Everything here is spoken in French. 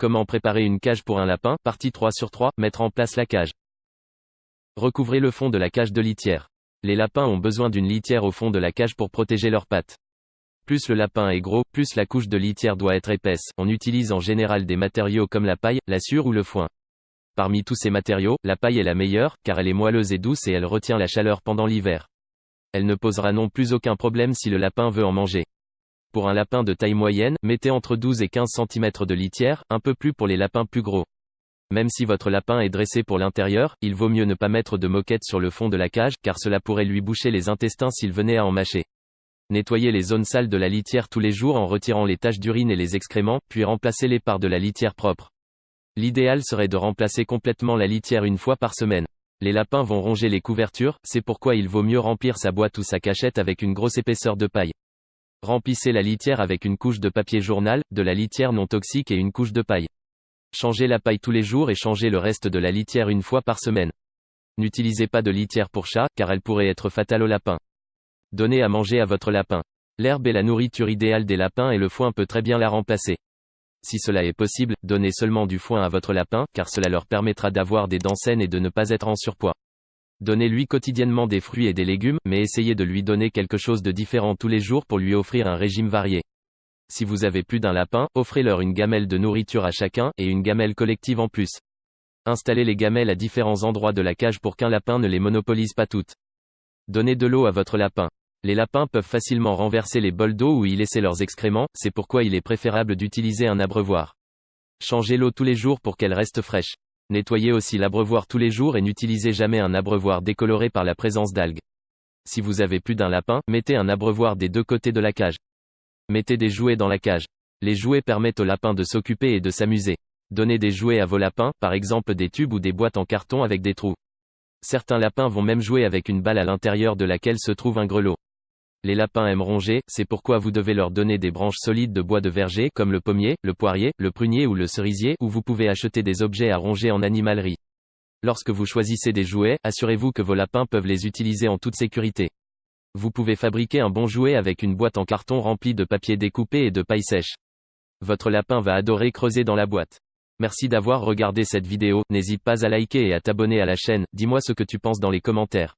Comment préparer une cage pour un lapin, partie 3 sur 3, mettre en place la cage. Recouvrez le fond de la cage de litière. Les lapins ont besoin d'une litière au fond de la cage pour protéger leurs pattes. Plus le lapin est gros, plus la couche de litière doit être épaisse. On utilise en général des matériaux comme la paille, la sciure ou le foin. Parmi tous ces matériaux, la paille est la meilleure, car elle est moelleuse et douce et elle retient la chaleur pendant l'hiver. Elle ne posera non plus aucun problème si le lapin veut en manger. Pour un lapin de taille moyenne, mettez entre 12 et 15 cm de litière, un peu plus pour les lapins plus gros. Même si votre lapin est dressé pour l'intérieur, il vaut mieux ne pas mettre de moquette sur le fond de la cage, car cela pourrait lui boucher les intestins s'il venait à en mâcher. Nettoyez les zones sales de la litière tous les jours en retirant les taches d'urine et les excréments, puis remplacez-les par de la litière propre. L'idéal serait de remplacer complètement la litière une fois par semaine. Les lapins vont ronger les couvertures, c'est pourquoi il vaut mieux remplir sa boîte ou sa cachette avec une grosse épaisseur de paille. Remplissez la litière avec une couche de papier journal, de la litière non toxique et une couche de paille. Changez la paille tous les jours et changez le reste de la litière une fois par semaine. N'utilisez pas de litière pour chat, car elle pourrait être fatale au lapin. Donnez à manger à votre lapin. L'herbe est la nourriture idéale des lapins et le foin peut très bien la remplacer. Si cela est possible, donnez seulement du foin à votre lapin, car cela leur permettra d'avoir des dents saines et de ne pas être en surpoids. Donnez-lui quotidiennement des fruits et des légumes, mais essayez de lui donner quelque chose de différent tous les jours pour lui offrir un régime varié. Si vous avez plus d'un lapin, offrez-leur une gamelle de nourriture à chacun, et une gamelle collective en plus. Installez les gamelles à différents endroits de la cage pour qu'un lapin ne les monopolise pas toutes. Donnez de l'eau à votre lapin. Les lapins peuvent facilement renverser les bols d'eau ou y laisser leurs excréments, c'est pourquoi il est préférable d'utiliser un abreuvoir. Changez l'eau tous les jours pour qu'elle reste fraîche. Nettoyez aussi l'abreuvoir tous les jours et n'utilisez jamais un abreuvoir décoloré par la présence d'algues. Si vous avez plus d'un lapin, mettez un abreuvoir des deux côtés de la cage. Mettez des jouets dans la cage. Les jouets permettent aux lapins de s'occuper et de s'amuser. Donnez des jouets à vos lapins, par exemple des tubes ou des boîtes en carton avec des trous. Certains lapins vont même jouer avec une balle à l'intérieur de laquelle se trouve un grelot. Les lapins aiment ronger, c'est pourquoi vous devez leur donner des branches solides de bois de verger comme le pommier, le poirier, le prunier ou le cerisier, ou vous pouvez acheter des objets à ronger en animalerie. Lorsque vous choisissez des jouets, assurez-vous que vos lapins peuvent les utiliser en toute sécurité. Vous pouvez fabriquer un bon jouet avec une boîte en carton remplie de papier découpé et de paille sèche. Votre lapin va adorer creuser dans la boîte. Merci d'avoir regardé cette vidéo, n'hésite pas à liker et à t'abonner à la chaîne, dis-moi ce que tu penses dans les commentaires.